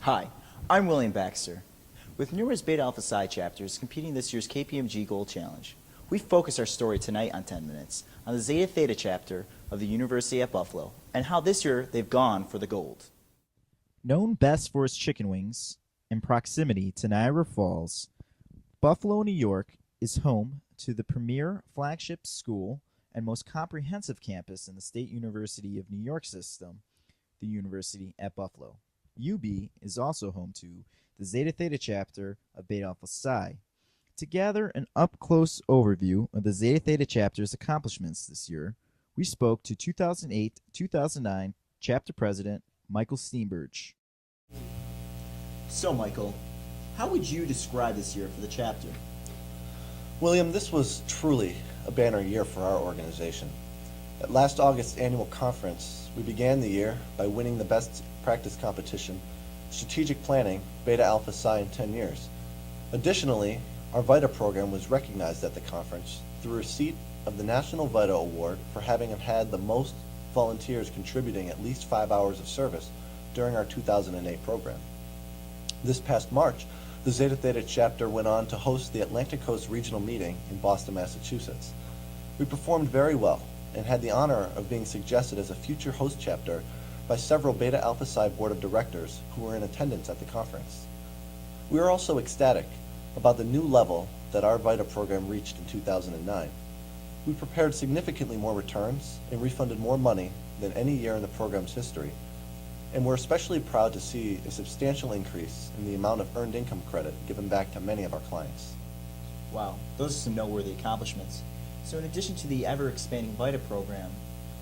Hi, I'm William Baxter. With numerous Beta Alpha Psi chapters competing this year's KPMG Gold Challenge, we focus our story tonight on 10 Minutes on the Zeta Theta chapter of the University at Buffalo and how this year they've gone for the gold. Known best for its chicken wings and proximity to Niagara Falls, Buffalo, New York is home to the premier flagship school and most comprehensive campus in the State University of New York system, the University at Buffalo. UB is also home to the Zeta Theta chapter of Beta Alpha Psi. To gather an up-close overview of the Zeta Theta chapter's accomplishments this year, we spoke to 2008-2009 chapter president Michael Steenberg. So, Michael, how would you describe this year for the chapter? William, this was truly a banner year for our organization. At last August's annual conference, we began the year by winning the best practice competition, Strategic Planning, Beta Alpha Psi in 10 years. Additionally, our VITA program was recognized at the conference through receipt of the National VITA Award for having had the most volunteers contributing at least 5 hours of service during our 2008 program. This past March, the Zeta Theta chapter went on to host the Atlantic Coast Regional Meeting in Boston, Massachusetts. We performed very well and had the honor of being suggested as a future host chapter by several Beta Alpha Psi Board of Directors who were in attendance at the conference. We are also ecstatic about the new level that our VITA program reached in 2009. We prepared significantly more returns and refunded more money than any year in the program's history, and we're especially proud to see a substantial increase in the amount of earned income credit given back to many of our clients. Wow, those are some noteworthy accomplishments. So in addition to the ever-expanding VITA program,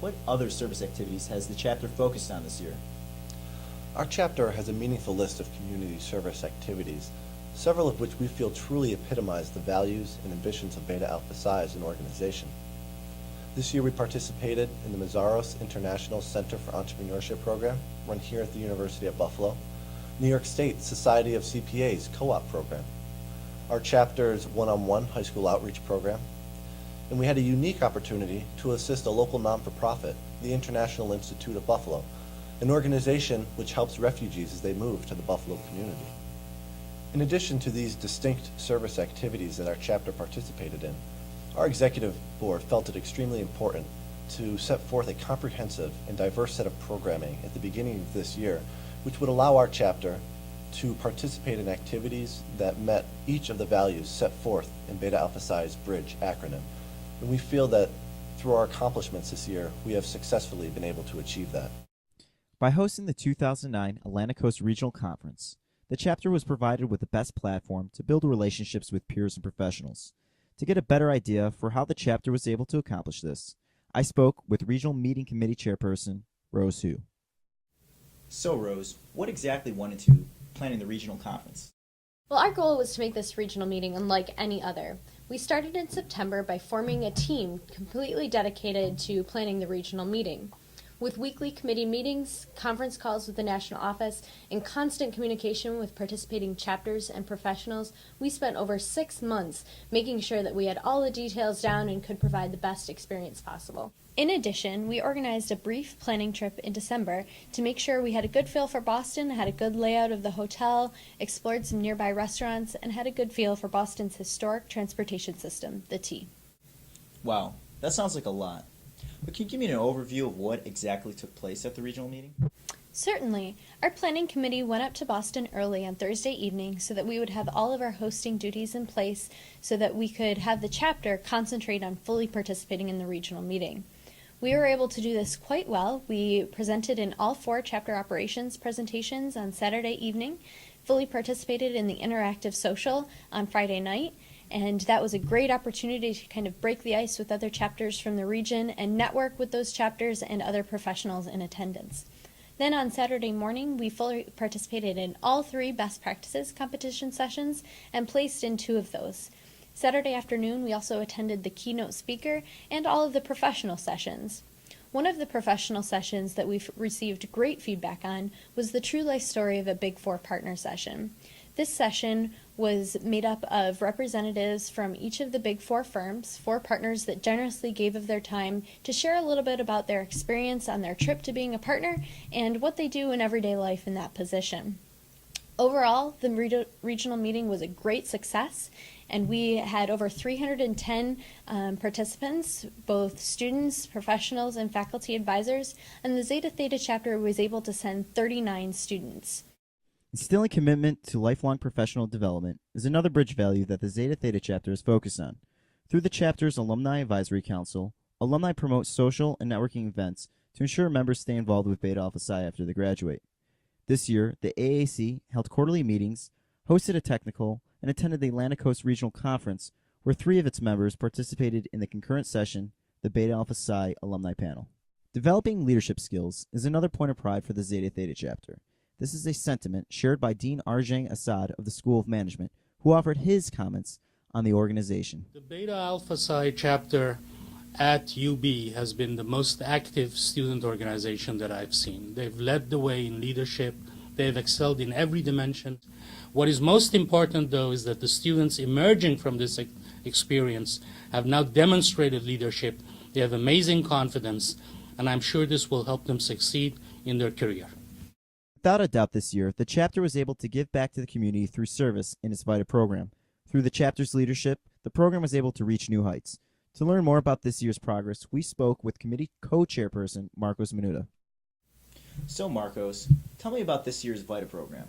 what other service activities has the chapter focused on this year? Our chapter has a meaningful list of community service activities, several of which we feel truly epitomize the values and ambitions of Beta Alpha Psi as an organization. This year we participated in the Mazzaros International Center for Entrepreneurship program, run here at the University at Buffalo, New York State Society of CPAs co-op program, our chapter's one-on-one high school outreach program, and we had a unique opportunity to assist a local non-for-profit, the International Institute of Buffalo, an organization which helps refugees as they move to the Buffalo community. In addition to these distinct service activities that our chapter participated in, our executive board felt it extremely important to set forth a comprehensive and diverse set of programming at the beginning of this year, which would allow our chapter to participate in activities that met each of the values set forth in Beta Alpha Psi's BRIDGE acronym. And we feel that through our accomplishments this year, we have successfully been able to achieve that. By hosting the 2009 Atlantic Coast Regional Conference, the chapter was provided with the best platform to build relationships with peers and professionals. To get a better idea for how the chapter was able to accomplish this, I spoke with Regional Meeting Committee Chairperson Rose Hu. So, Rose, what exactly went into planning the regional conference? Well, our goal was to make this regional meeting unlike any other. We started in September by forming a team completely dedicated to planning the regional meeting. With weekly committee meetings, conference calls with the national office, and constant communication with participating chapters and professionals, we spent over 6 months making sure that we had all the details down and could provide the best experience possible. In addition, we organized a brief planning trip in December to make sure we had a good feel for Boston, had a good layout of the hotel, explored some nearby restaurants, and had a good feel for Boston's historic transportation system, the T. Wow, that sounds like a lot. But can you give me an overview of what exactly took place at the regional meeting? Certainly. Our planning committee went up to Boston early on Thursday evening so that we would have all of our hosting duties in place so that we could have the chapter concentrate on fully participating in the regional meeting. We were able to do this quite well. We presented in all 4 chapter operations presentations on Saturday evening, fully participated in the interactive social on Friday night, and that was a great opportunity to kind of break the ice with other chapters from the region and network with those chapters and other professionals in attendance. Then on Saturday morning, we fully participated in all 3 best practices competition sessions and placed in 2 of those. Saturday afternoon, we also attended the keynote speaker and all of the professional sessions. One of the professional sessions that we've received great feedback on was the True Life Story of a Big Four Partner session. This session was made up of representatives from each of the Big Four firms, 4 partners that generously gave of their time to share a little bit about their experience on their trip to being a partner and what they do in everyday life in that position. Overall, the regional meeting was a great success, and we had over 310 participants, both students, professionals, and faculty advisors, and the Zeta Theta chapter was able to send 39 students. Instilling commitment to lifelong professional development is another bridge value that the Zeta Theta chapter is focused on. Through the chapter's Alumni Advisory Council, alumni promote social and networking events to ensure members stay involved with Beta Alpha Psi after they graduate. This year, the AAC held quarterly meetings, hosted a technical, and attended the Atlantic Coast Regional Conference, where 3 of its members participated in the concurrent session, the Beta Alpha Psi Alumni Panel. Developing leadership skills is another point of pride for the Zeta Theta chapter. This is a sentiment shared by Dean Arjang Assad of the School of Management, who offered his comments on the organization. The Beta Alpha Psi chapter at UB has been the most active student organization that I've seen. They've led the way in leadership. They've excelled in every dimension. What is most important, though, is that the students emerging from this experience have now demonstrated leadership. They have amazing confidence, and I'm sure this will help them succeed in their career. Without a doubt this year, the chapter was able to give back to the community through service in its VITA program. Through the chapter's leadership, the program was able to reach new heights. To learn more about this year's progress, we spoke with committee co-chairperson Marcos Menuda. So Marcos, tell me about this year's VITA program.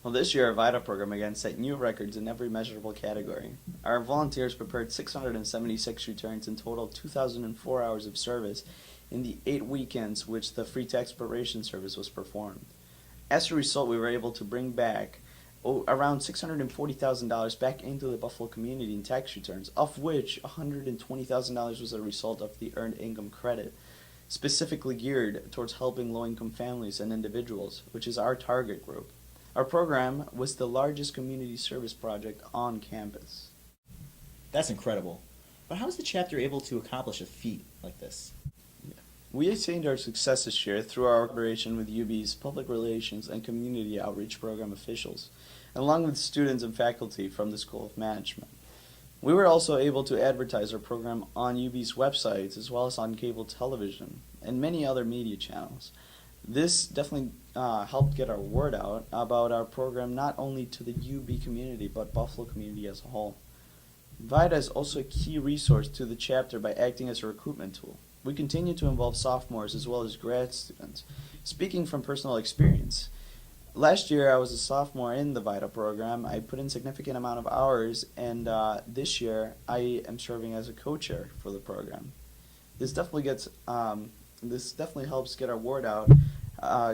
Well, this year our VITA program again set new records in every measurable category. Our volunteers prepared 676 returns and totaled 2,004 hours of service in the 8 weekends which the free tax preparation service was performed. As a result, we were able to bring back around $640,000 back into the Buffalo community in tax returns, of which $120,000 was a result of the Earned Income Credit, specifically geared towards helping low-income families and individuals, which is our target group. Our program was the largest community service project on campus. That's incredible. But how is the chapter able to accomplish a feat like this? We attained our success this year through our cooperation with UB's public relations and community outreach program officials, along with students and faculty from the School of Management. We were also able to advertise our program on UB's websites as well as on cable television and many other media channels. This definitely helped get our word out about our program not only to the UB community but Buffalo community as a whole. VITA is also a key resource to the chapter by acting as a recruitment tool. We continue to involve sophomores as well as grad students. Speaking from personal experience, last year I was a sophomore in the VITA program. I put in significant amount of hours, and this year I am serving as a co-chair for the program. This definitely helps get our word out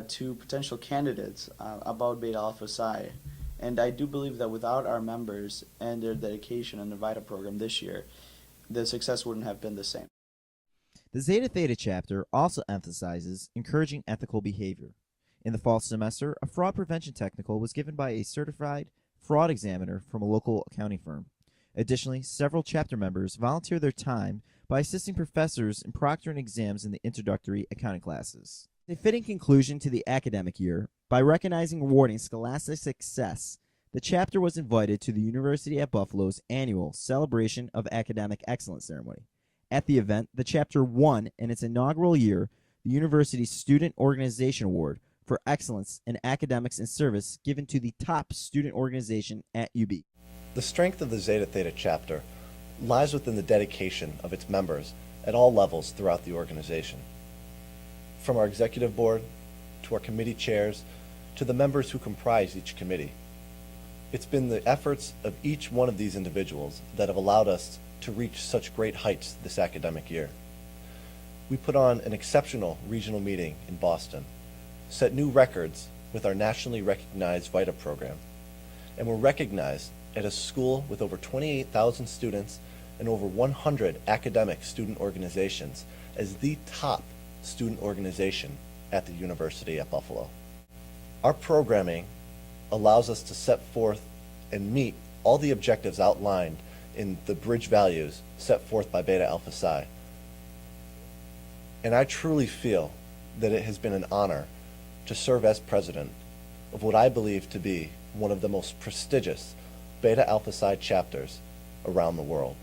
to potential candidates about Beta Alpha Psi. And I do believe that without our members and their dedication in the VITA program this year, the success wouldn't have been the same. The Zeta Theta chapter also emphasizes encouraging ethical behavior. In the fall semester, a fraud prevention technical was given by a certified fraud examiner from a local accounting firm. Additionally, several chapter members volunteer their time by assisting professors in proctoring exams in the introductory accounting classes. A fitting conclusion to the academic year, by recognizing and rewarding scholastic success, the chapter was invited to the University at Buffalo's annual Celebration of Academic Excellence ceremony. At the event, the chapter won in its inaugural year the university's Student Organization Award for Excellence in Academics and Service given to the top student organization at UB. The strength of the Zeta Theta chapter lies within the dedication of its members at all levels throughout the organization. From our executive board, to our committee chairs, to the members who comprise each committee. It's been the efforts of each one of these individuals that have allowed us to reach such great heights this academic year. We put on an exceptional regional meeting in Boston, set new records with our nationally recognized VITA program, and were recognized at a school with over 28,000 students and over 100 academic student organizations as the top student organization at the University at Buffalo. Our programming allows us to set forth and meet all the objectives outlined in the bridge values set forth by Beta Alpha Psi. And I truly feel that it has been an honor to serve as president of what I believe to be one of the most prestigious Beta Alpha Psi chapters around the world.